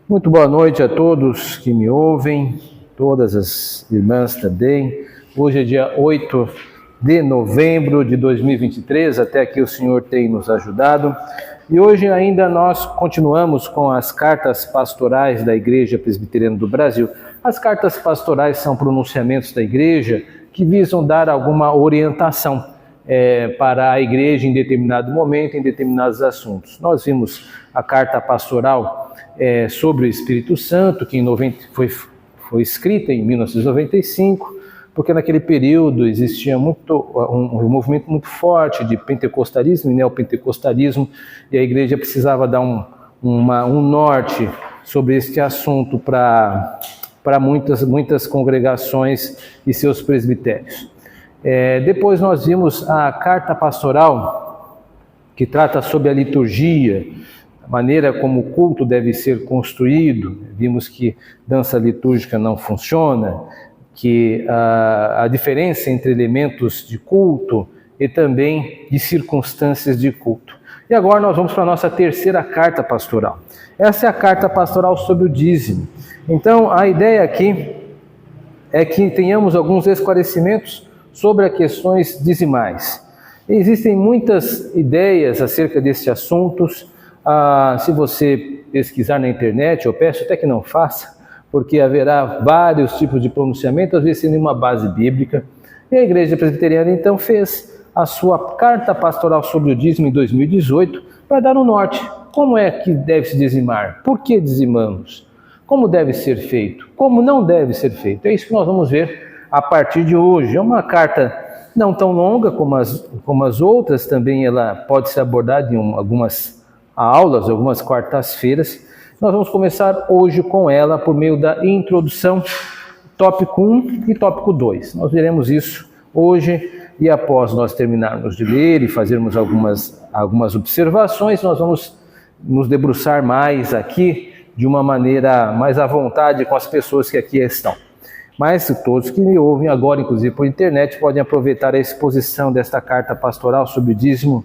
Muito boa noite a todos que me ouvem, todas as irmãs também. Hoje é dia 8 de novembro de 2023, até que o Senhor tem nos ajudado. E hoje ainda nós continuamos com as cartas pastorais da Igreja Presbiteriana do Brasil. As cartas pastorais são pronunciamentos da Igreja que visam dar alguma orientação para a Igreja em determinado momento, em determinados assuntos. Nós vimos a carta pastoral sobre o Espírito Santo, que foi escrita em 1995, porque naquele período existia um movimento muito forte de pentecostalismo e neopentecostalismo, e a igreja precisava dar um norte sobre este assunto para muitas congregações e seus presbitérios. Depois nós vimos a carta pastoral, que trata sobre a liturgia, a maneira como o culto deve ser construído. Vimos que dança litúrgica não funciona, que a diferença entre elementos de culto e também de circunstâncias de culto. E agora nós vamos para a nossa terceira carta pastoral. Essa é a carta pastoral sobre o dízimo. Então, a ideia aqui é que tenhamos alguns esclarecimentos sobre as questões dizimais. Existem muitas ideias acerca desses assuntos. Se você pesquisar na internet, eu peço até que não faça, porque haverá vários tipos de pronunciamento, às vezes sem nenhuma base bíblica. E a Igreja Presbiteriana então fez a sua carta pastoral sobre o dízimo em 2018 para dar um norte. Como é que deve se dizimar? Por que dizimamos? Como deve ser feito? Como não deve ser feito? É isso que nós vamos ver a partir de hoje. É uma carta não tão longa como as outras, também ela pode ser abordada em algumas aulas, algumas quartas-feiras. Nós vamos começar hoje com ela por meio da introdução, tópico 1 e tópico 2. Nós veremos isso hoje e após nós terminarmos de ler e fazermos algumas observações, nós vamos nos debruçar mais aqui de uma maneira mais à vontade com as pessoas que aqui estão. Mas todos que me ouvem agora, inclusive por internet, podem aproveitar a exposição desta carta pastoral sobre o dízimo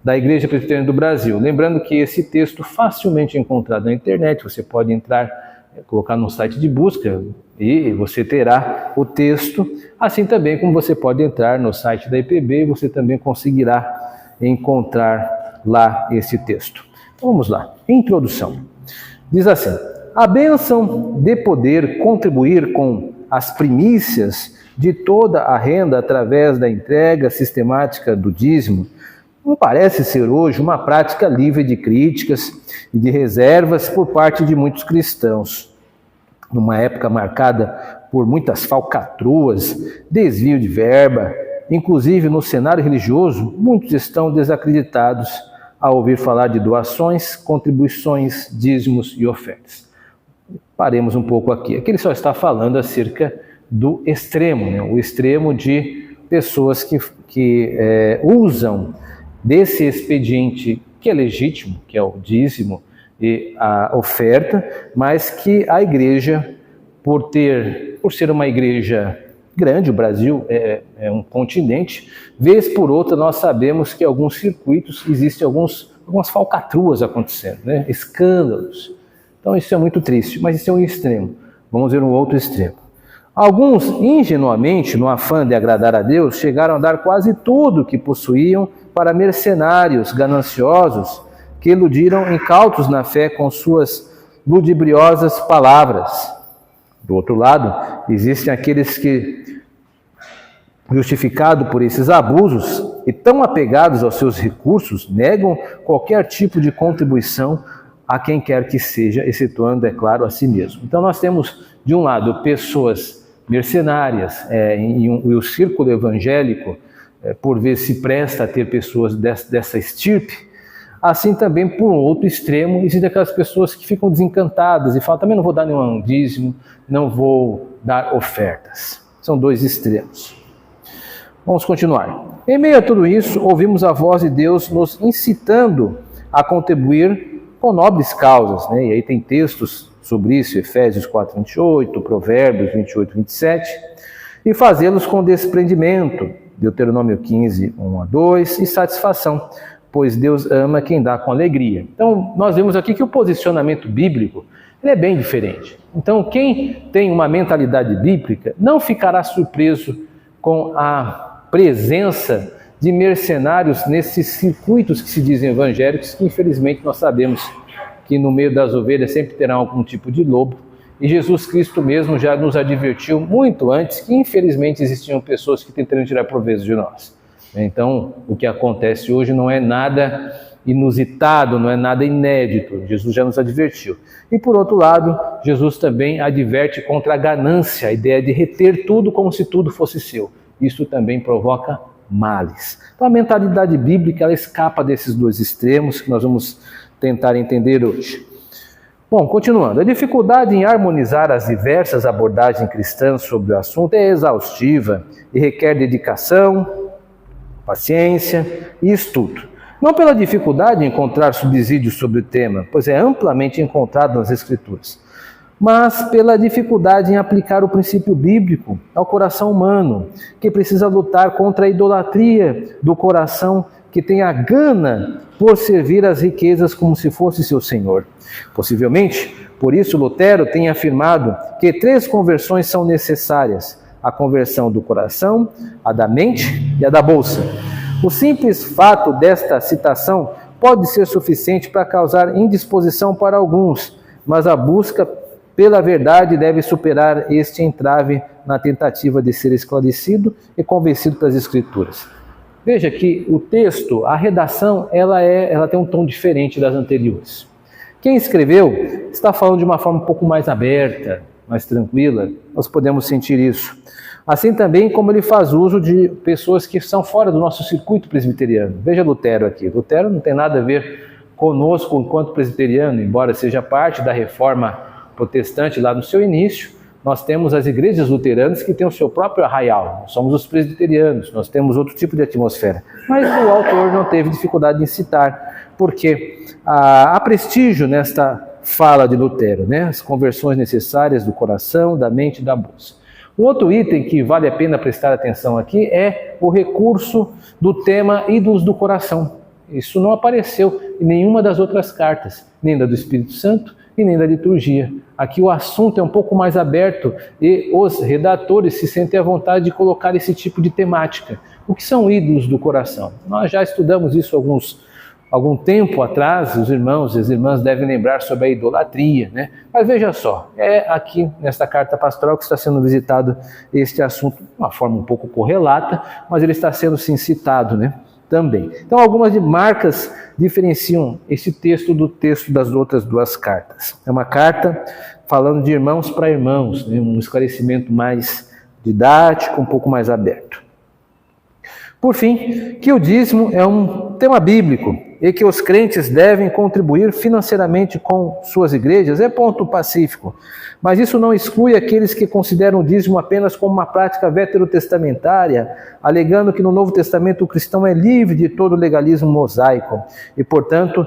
da Igreja Presbiteriana do Brasil. Lembrando que esse texto facilmente encontrado na internet, você pode entrar, colocar no site de busca e você terá o texto, assim também como você pode entrar no site da IPB e você também conseguirá encontrar lá esse texto. Então, vamos lá. Introdução. Diz assim: a bênção de poder contribuir com as primícias de toda a renda através da entrega sistemática do dízimo não parece ser hoje uma prática livre de críticas e de reservas por parte de muitos cristãos. Numa época marcada por muitas falcatruas, desvio de verba, inclusive no cenário religioso, muitos estão desacreditados ao ouvir falar de doações, contribuições, dízimos e ofertas. Paremos um pouco aqui. Aqui ele só está falando acerca do extremo, né? O extremo de pessoas que usam desse expediente que é legítimo, que é o dízimo e a oferta, mas que a igreja, por ser uma igreja grande, o Brasil é um continente, vez por outra nós sabemos que em alguns circuitos existem algumas falcatruas acontecendo, né? Escândalos. Então isso é muito triste, mas isso é um extremo. Vamos ver um outro extremo. Alguns, ingenuamente, no afã de agradar a Deus, chegaram a dar quase tudo o que possuíam para mercenários gananciosos que iludiram incautos na fé com suas ludibriosas palavras. Do outro lado, existem aqueles que, justificados por esses abusos e tão apegados aos seus recursos, negam qualquer tipo de contribuição a quem quer que seja, excetuando, é claro, a si mesmo. Então nós temos, de um lado, pessoas mercenárias e o círculo evangélico, por vezes se presta a ter pessoas dessa estirpe. Assim também, por um outro extremo, existem aquelas pessoas que ficam desencantadas e falam: também não vou dar nenhum dízimo, não vou dar ofertas. São dois extremos. Vamos continuar. Em meio a tudo isso, ouvimos a voz de Deus nos incitando a contribuir com nobres causas, né? E aí tem textos sobre isso, Efésios 4:28, Provérbios 28:27, e fazê-los com desprendimento, Deuteronômio 15:1-2, e satisfação, pois Deus ama quem dá com alegria. Então, nós vemos aqui que o posicionamento bíblico ele é bem diferente. Então, quem tem uma mentalidade bíblica não ficará surpreso com a presença de mercenários nesses circuitos que se dizem evangélicos, que infelizmente nós sabemos que no meio das ovelhas sempre terá algum tipo de lobo. E Jesus Cristo mesmo já nos advertiu muito antes que infelizmente existiam pessoas que tentariam tirar proveito de nós. Então, o que acontece hoje não é nada inusitado, não é nada inédito. Jesus já nos advertiu. E por outro lado, Jesus também adverte contra a ganância, a ideia de reter tudo como se tudo fosse seu. Isso também provoca males. Então a mentalidade bíblica ela escapa desses dois extremos que nós vamos tentar entender hoje. Bom, continuando. A dificuldade em harmonizar as diversas abordagens cristãs sobre o assunto é exaustiva e requer dedicação, paciência e estudo. Não pela dificuldade em encontrar subsídios sobre o tema, pois é amplamente encontrado nas Escrituras, mas pela dificuldade em aplicar o princípio bíblico ao coração humano, que precisa lutar contra a idolatria do coração que tem a gana por servir as riquezas como se fosse seu senhor. Possivelmente, por isso Lutero tem afirmado que 3 conversões são necessárias: a conversão do coração, a da mente e a da bolsa. O simples fato desta citação pode ser suficiente para causar indisposição para alguns, mas a busca pela verdade deve superar este entrave na tentativa de ser esclarecido e convencido pelas Escrituras. Veja que o texto, a redação, ela tem um tom diferente das anteriores. Quem escreveu está falando de uma forma um pouco mais aberta, mais tranquila, nós podemos sentir isso. Assim também como ele faz uso de pessoas que são fora do nosso circuito presbiteriano. Veja Lutero aqui. Lutero não tem nada a ver conosco enquanto presbiteriano, embora seja parte da reforma protestante lá no seu início. Nós temos as igrejas luteranas que têm o seu próprio arraial. Nós somos os presbiterianos, nós temos outro tipo de atmosfera. Mas o autor não teve dificuldade em citar, porque há prestígio nesta fala de Lutero, né? As conversões necessárias do coração, da mente e da bolsa. Um outro item que vale a pena prestar atenção aqui é o recurso do tema ídolos do coração. Isso não apareceu em nenhuma das outras cartas, nem da do Espírito Santo e nem da liturgia. Aqui o assunto é um pouco mais aberto e os redatores se sentem à vontade de colocar esse tipo de temática. O que são ídolos do coração? Nós já estudamos isso algum tempo atrás, os irmãos e as irmãs devem lembrar sobre a idolatria, né? Mas veja só, é aqui nesta carta pastoral que está sendo visitado este assunto de uma forma um pouco correlata, mas ele está sendo sim citado, né? Também. Então algumas marcas diferenciam esse texto do texto das outras 2 cartas. É uma carta falando de irmãos para irmãos, né? Um esclarecimento mais didático, um pouco mais aberto. Por fim, que o dízimo é um tema bíblico e que os crentes devem contribuir financeiramente com suas igrejas é ponto pacífico. Mas isso não exclui aqueles que consideram o dízimo apenas como uma prática veterotestamentária, alegando que no Novo Testamento o cristão é livre de todo o legalismo mosaico e, portanto,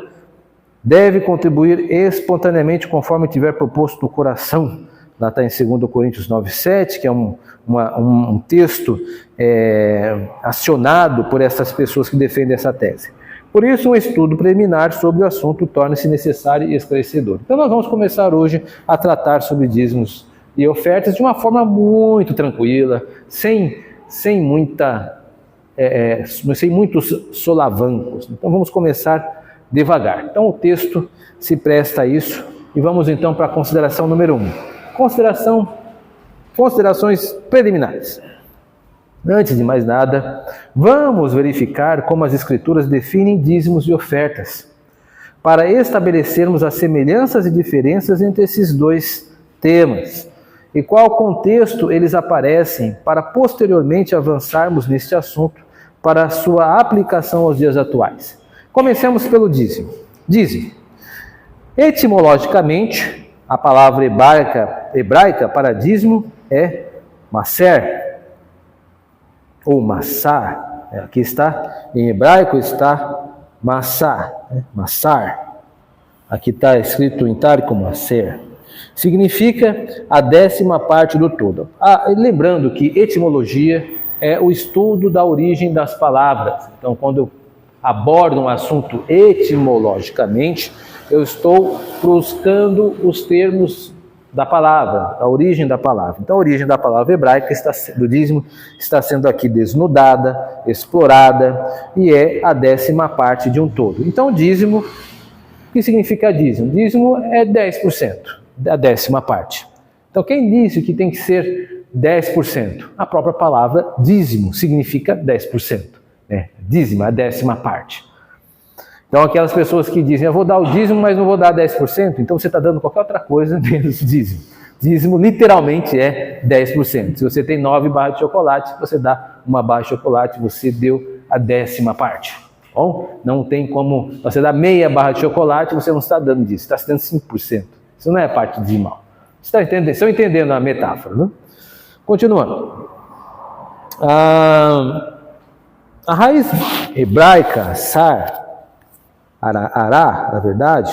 deve contribuir espontaneamente conforme tiver proposto no coração. Lá está em 2 Coríntios 9,7, que é um texto acionado por essas pessoas que defendem essa tese. Por isso, um estudo preliminar sobre o assunto torna-se necessário e esclarecedor. Então, nós vamos começar hoje a tratar sobre dízimos e ofertas de uma forma muito tranquila, sem muitos solavancos. Então, vamos começar devagar. Então, o texto se presta a isso e vamos então para a consideração número 1. Considerações preliminares. Antes de mais nada, vamos verificar como as Escrituras definem dízimos e ofertas, para estabelecermos as semelhanças e diferenças entre esses 2 temas, e qual contexto eles aparecem, para posteriormente avançarmos neste assunto para a sua aplicação aos dias atuais. Comecemos pelo dízimo. Dízimo. Etimologicamente, a palavra hebraica para dízimo é maser, ou massar. Aqui está, em hebraico está massar, massar. Aqui está escrito em hebraico maser. Significa a 10ª parte do todo. Lembrando que etimologia é o estudo da origem das palavras. Então, quando abordo um assunto etimologicamente, eu estou buscando os termos da palavra, a origem da palavra. Então, a origem da palavra hebraica do dízimo está sendo aqui desnudada, explorada, e é a 10ª parte de um todo. Então, o dízimo, o que significa dízimo? Dízimo é 10%, a 10ª parte. Então, quem disse que tem que ser 10%? A própria palavra dízimo significa 10%. Dízimo, a 10ª parte. Então, aquelas pessoas que dizem, eu vou dar o dízimo, mas não vou dar 10%, então você está dando qualquer outra coisa menos dízimo. Dízimo literalmente é 10%. Se você tem 9 barras de chocolate, você dá uma barra de chocolate, você deu a 10ª parte. Bom, não tem como você dar meia barra de chocolate, você não está dando disso, está dando 5%. Isso não é parte dizimal. Estão entendendo a metáfora, né? Continuando. A raiz hebraica, sar, ará, na verdade,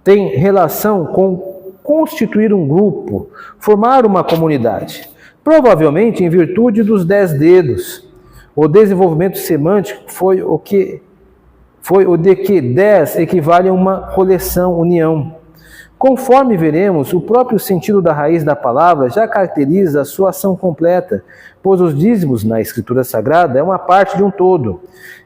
tem relação com constituir um grupo, formar uma comunidade. Provavelmente em virtude dos 10 dedos. O desenvolvimento semântico foi o de que 10 equivale a uma coleção, união. Conforme veremos, o próprio sentido da raiz da palavra já caracteriza a sua ação completa, pois os dízimos na Escritura Sagrada é uma parte de um todo.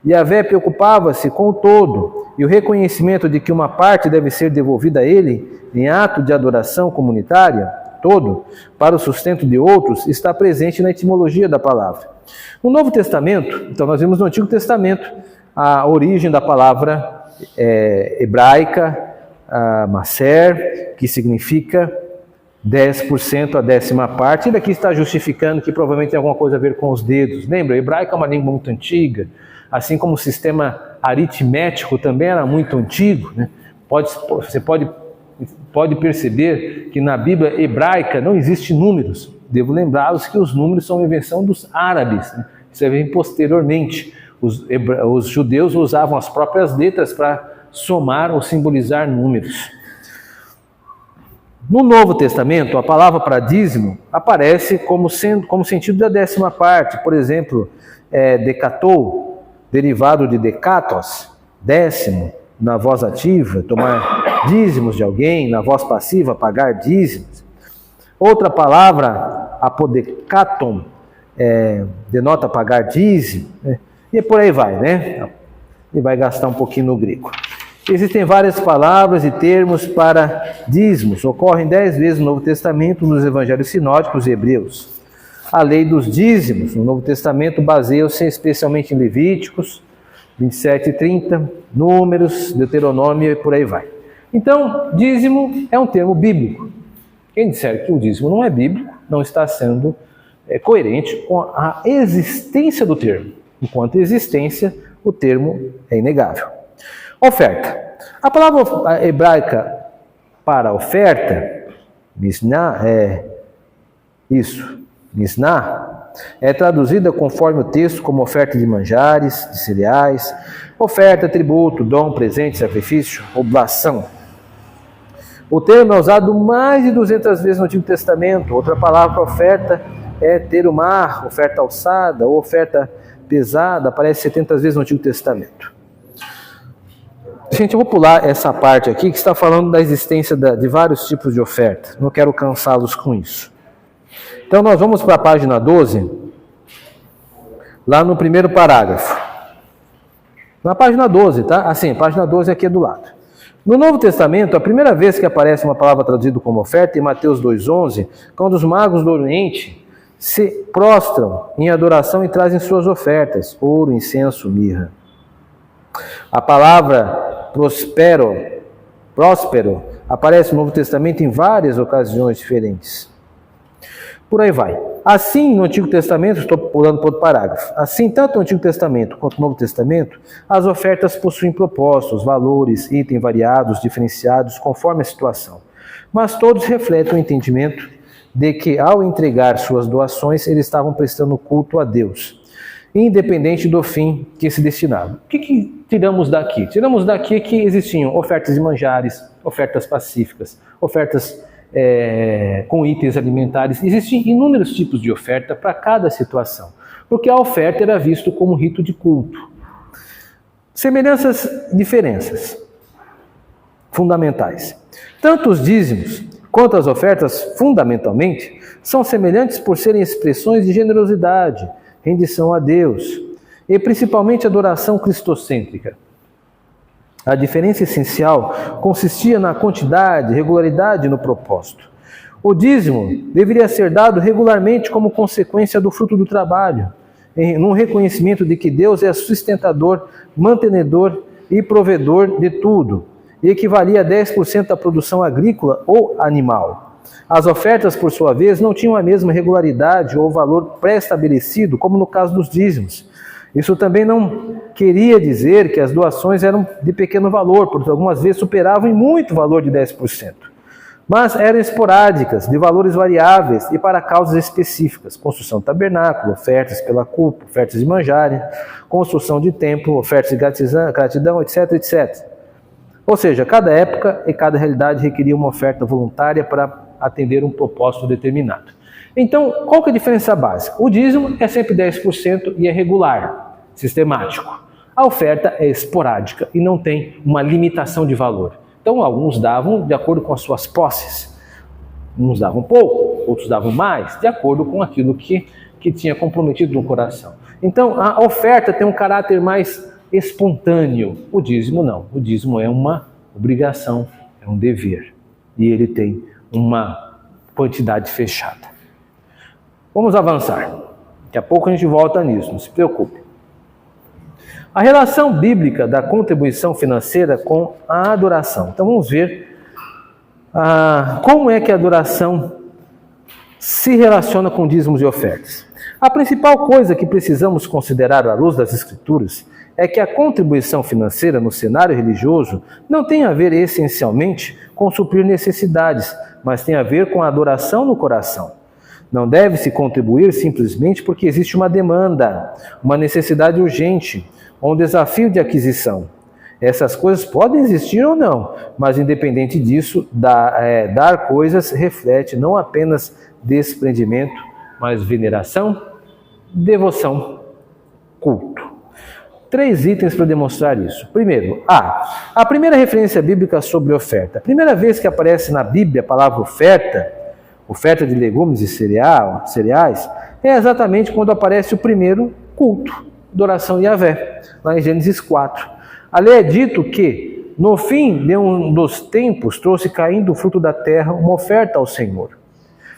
Yahvé preocupava-se com o todo, e o reconhecimento de que uma parte deve ser devolvida a ele, em ato de adoração comunitária, todo, para o sustento de outros, está presente na etimologia da palavra. No Novo Testamento, então nós vimos no Antigo Testamento a origem da palavra hebraica, maser, que significa 10%, a 10ª parte, e daqui está justificando que provavelmente tem alguma coisa a ver com os dedos. Lembra, o hebraico é uma língua muito antiga, assim como o sistema aritmético também era muito antigo, né? Você pode perceber que na Bíblia hebraica não existem números. Devo lembrá-los que os números são uma invenção dos árabes, né? Isso vem posteriormente. Os judeus usavam as próprias letras para somar ou simbolizar números. No Novo Testamento, a palavra para dízimo aparece como sentido da 10ª parte. Por exemplo, decatou, derivado de decatos, 10º, na voz ativa, tomar dízimos de alguém, na voz passiva, pagar dízimos. Outra palavra, apodecaton, denota pagar dízimo, né? E por aí vai, né? E vai gastar um pouquinho no grego. Existem várias palavras e termos para dízimos. Ocorrem 10 vezes no Novo Testamento, nos Evangelhos sinóticos e hebreus. A lei dos dízimos no Novo Testamento baseia-se especialmente em Levíticos 27 e 30, Números, Deuteronômio e por aí vai. Então, dízimo é um termo bíblico. Quem disser que o dízimo não é bíblico, não está sendo coerente com a existência do termo. Enquanto existência, o termo é inegável. Oferta. A palavra hebraica para oferta, misná, misná, é traduzida conforme o texto como oferta de manjares, de cereais, oferta, tributo, dom, presente, sacrifício, oblação. O termo é usado mais de 200 vezes no Antigo Testamento. Outra palavra para oferta é terumar, oferta alçada ou oferta pesada, aparece 70 vezes no Antigo Testamento. Gente, eu vou pular essa parte aqui que está falando da existência de vários tipos de oferta. Não quero cansá-los com isso. Então nós vamos para a página 12, lá no primeiro parágrafo. Na página 12, tá? Assim, a página 12 aqui é do lado. No Novo Testamento, a primeira vez que aparece uma palavra traduzida como oferta, em Mateus 2,11, quando os magos do Oriente se prostram em adoração e trazem suas ofertas, ouro, incenso, mirra. A palavra próspero, aparece no Novo Testamento em várias ocasiões diferentes. Por aí vai. Assim, no Antigo Testamento, estou pulando para outro parágrafo, assim, tanto no Antigo Testamento quanto no Novo Testamento, as ofertas possuem propósitos, valores, itens variados, diferenciados, conforme a situação. Mas todos refletem o entendimento de que, ao entregar suas doações, eles estavam prestando culto a Deus, independente do fim que se destinava. O que tiramos daqui? Tiramos daqui que existiam ofertas de manjares, ofertas pacíficas, ofertas com itens alimentares. Existem inúmeros tipos de oferta para cada situação, porque a oferta era vista como rito de culto. Semelhanças e diferenças fundamentais. Tanto os dízimos quanto as ofertas, fundamentalmente, são semelhantes por serem expressões de generosidade, rendição a Deus e principalmente adoração cristocêntrica. A diferença essencial consistia na quantidade e regularidade no propósito. O dízimo deveria ser dado regularmente como consequência do fruto do trabalho, num reconhecimento de que Deus é sustentador, mantenedor e provedor de tudo, e equivalia a 10% da produção agrícola ou animal. As ofertas, por sua vez, não tinham a mesma regularidade ou valor pré-estabelecido, como no caso dos dízimos. Isso também não queria dizer que as doações eram de pequeno valor, porque algumas vezes superavam em muito o valor de 10%. Mas eram esporádicas, de valores variáveis e para causas específicas. Construção de tabernáculo, ofertas pela culpa, ofertas de manjária, construção de templo, ofertas de gratidão, etc, etc. Ou seja, cada época e cada realidade requeria uma oferta voluntária para atender um propósito determinado. Então, qual que é a diferença básica? O dízimo é sempre 10% e é regular, sistemático. A oferta é esporádica e não tem uma limitação de valor. Então, alguns davam de acordo com as suas posses. Uns davam pouco, outros davam mais, de acordo com aquilo que tinha comprometido no coração. Então, a oferta tem um caráter mais espontâneo. O dízimo não. O dízimo é uma obrigação, é um dever. E ele tem uma quantidade fechada. Vamos avançar. Daqui a pouco a gente volta nisso, não se preocupe. A relação bíblica da contribuição financeira com a adoração. Então vamos ver como é que a adoração se relaciona com dízimos e ofertas. A principal coisa que precisamos considerar à luz das Escrituras é que a contribuição financeira no cenário religioso não tem a ver essencialmente com suprir necessidades, mas tem a ver com a adoração no coração. Não deve-se contribuir simplesmente porque existe uma demanda, uma necessidade urgente, ou um desafio de aquisição. Essas coisas podem existir ou não, mas independente disso, dar coisas reflete não apenas desprendimento, mas veneração, devoção, culto. 3 itens para demonstrar isso. Primeiro, a primeira referência bíblica sobre oferta. A primeira vez que aparece na Bíblia a palavra oferta de legumes e cereais, é exatamente quando aparece o primeiro culto, adoração a Yahvé, lá em Gênesis 4. Ali é dito que, no fim de um dos tempos, trouxe Caim do fruto da terra uma oferta ao Senhor.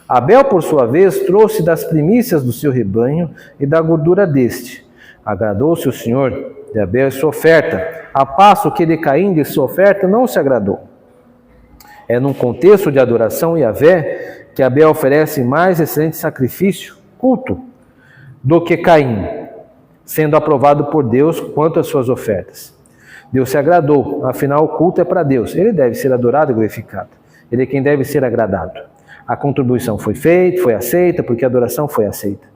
Abel, por sua vez, trouxe das primícias do seu rebanho e da gordura deste. Agradou-se o Senhor de Abel e sua oferta, a passo que de Caim de sua oferta não se agradou. É num contexto de adoração a Yahvé que Abel oferece mais excelente sacrifício, culto, do que Caim, sendo aprovado por Deus quanto às suas ofertas. Deus se agradou, afinal o culto é para Deus, ele deve ser adorado e glorificado, ele é quem deve ser agradado. A contribuição foi feita, foi aceita, porque a adoração foi aceita.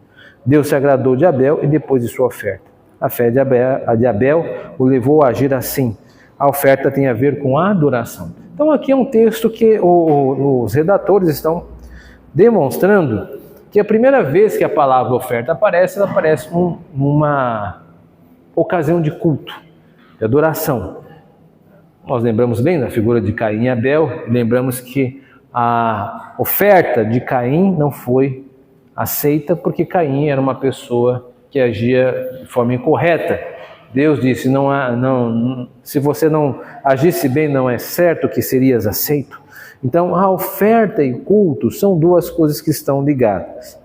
Deus se agradou de Abel e depois de sua oferta. A fé de Abel o levou a agir assim. A oferta tem a ver com a adoração. Então aqui é um texto que os redatores estão demonstrando que a primeira vez que a palavra oferta aparece, ela aparece numa ocasião de culto, de adoração. Nós lembramos bem da figura de Caim e Abel, e lembramos que a oferta de Caim não foi aceita porque Caim era uma pessoa que agia de forma incorreta. Deus disse, se você não agisse bem, não é certo que serias aceito. Então, a oferta e culto são 2 coisas que estão ligadas.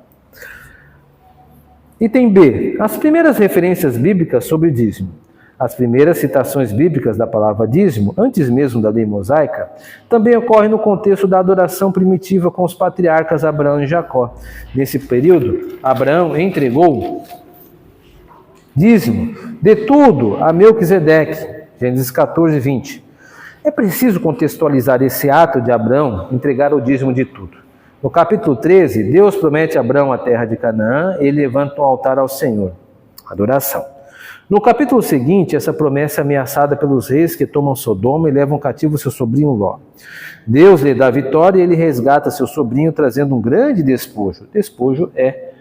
Item B. As primeiras referências bíblicas sobre dízimo. As primeiras citações bíblicas da palavra dízimo, antes mesmo da lei mosaica, também ocorrem no contexto da adoração primitiva com os patriarcas Abraão e Jacó. Nesse período, Abraão entregou dízimo de tudo a Melquisedeque, Gênesis 14, 20. É preciso contextualizar esse ato de Abraão entregar o dízimo de tudo. No capítulo 13, Deus promete a Abraão a terra de Canaã e ele levanta um altar ao Senhor, adoração. No capítulo seguinte, essa promessa é ameaçada pelos reis que tomam Sodoma e levam cativo seu sobrinho Ló. Deus lhe dá vitória e ele resgata seu sobrinho trazendo um grande despojo. Despojo é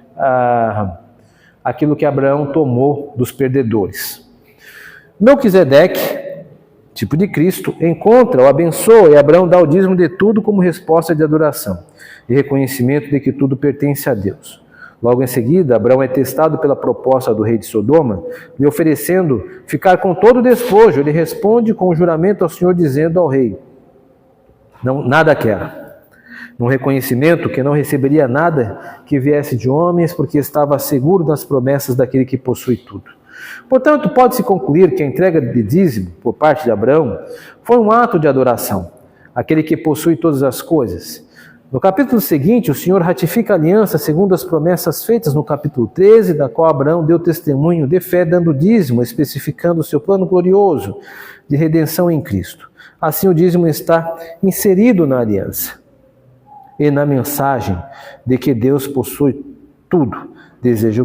aquilo que Abraão tomou dos perdedores. Melquisedeque, tipo de Cristo, encontra, o abençoa, e Abraão dá o dízimo de tudo como resposta de adoração e reconhecimento de que tudo pertence a Deus. Logo em seguida, Abraão é testado pela proposta do rei de Sodoma, lhe oferecendo ficar com todo o despojo. Ele responde com um juramento ao Senhor, dizendo ao rei: não, nada quero. Num reconhecimento que não receberia nada que viesse de homens, porque estava seguro das promessas daquele que possui tudo. Portanto, pode-se concluir que a entrega de dízimo por parte de Abraão foi um ato de adoração, aquele que possui todas as coisas. No capítulo seguinte, o Senhor ratifica a aliança segundo as promessas feitas no capítulo 13, da qual Abraão deu testemunho de fé, dando dízimo, especificando o seu plano glorioso de redenção em Cristo. Assim, o dízimo está inserido na aliança e na mensagem de que Deus possui tudo, deseja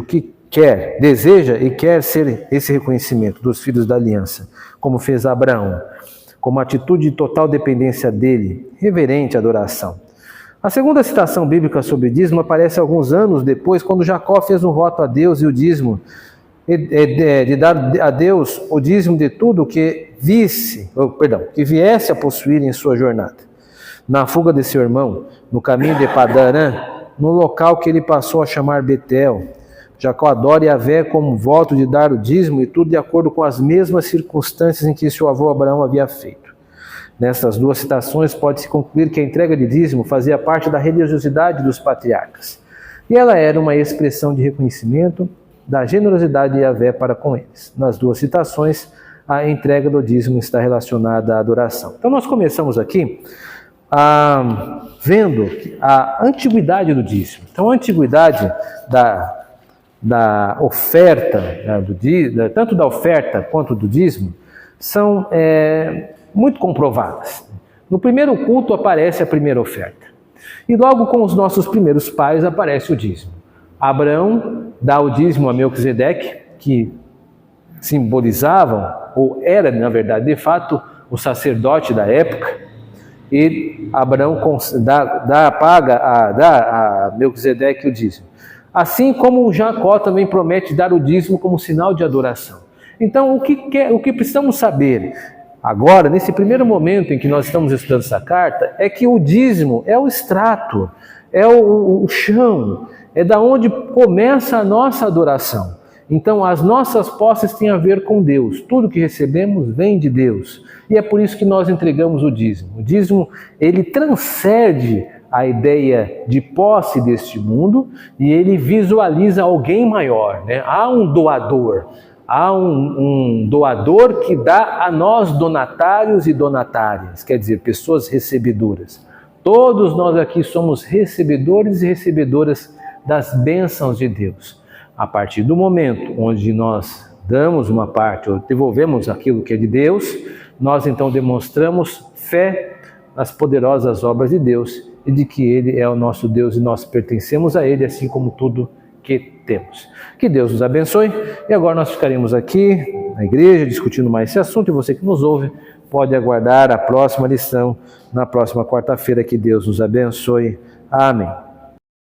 e quer ser esse reconhecimento dos filhos da aliança, como fez Abraão, como atitude de total dependência dele, reverente adoração. A segunda citação bíblica sobre o dízimo aparece alguns anos depois, quando Jacó fez um voto a Deus e o dízimo, de dar a Deus o dízimo de tudo que viesse a possuir em sua jornada. Na fuga de seu irmão, no caminho de Padarã, no local que ele passou a chamar Betel, Jacó adora Yahvé como voto de dar o dízimo e tudo de acordo com as mesmas circunstâncias em que seu avô Abraão havia feito. Nessas duas citações pode-se concluir que a entrega de dízimo fazia parte da religiosidade dos patriarcas, e ela era uma expressão de reconhecimento da generosidade de Yahvé para com eles. Nas duas citações, a entrega do dízimo está relacionada à adoração. Então nós começamos aqui vendo a antiguidade do dízimo. Então a antiguidade da oferta, tanto da oferta quanto do dízimo, são muito comprovadas. No primeiro culto aparece a primeira oferta. E logo com os nossos primeiros pais aparece o dízimo. Abraão dá o dízimo a Melquisedeque, que simbolizavam, ou era, na verdade, de fato, o sacerdote da época, e Abraão paga a Melquisedeque o dízimo. Assim como Jacó também promete dar o dízimo como sinal de adoração. Então, o que precisamos saber agora, nesse primeiro momento em que nós estamos estudando essa carta, é que o dízimo é o extrato, é o chão, é da onde começa a nossa adoração. Então, as nossas posses têm a ver com Deus. Tudo que recebemos vem de Deus. E é por isso que nós entregamos o dízimo. O dízimo, ele transcende a ideia de posse deste mundo e ele visualiza alguém maior, né? Há um doador. Há um doador que dá a nós donatários e donatárias, quer dizer, pessoas recebedoras. Todos nós aqui somos recebedores e recebedoras das bênçãos de Deus. A partir do momento onde nós damos uma parte ou devolvemos aquilo que é de Deus, nós então demonstramos fé nas poderosas obras de Deus e de que Ele é o nosso Deus e nós pertencemos a Ele, assim como tudo que temos. Que Deus nos abençoe. E agora nós ficaremos aqui na igreja discutindo mais esse assunto, e você que nos ouve pode aguardar a próxima lição na próxima quarta-feira. Que Deus nos abençoe. Amém.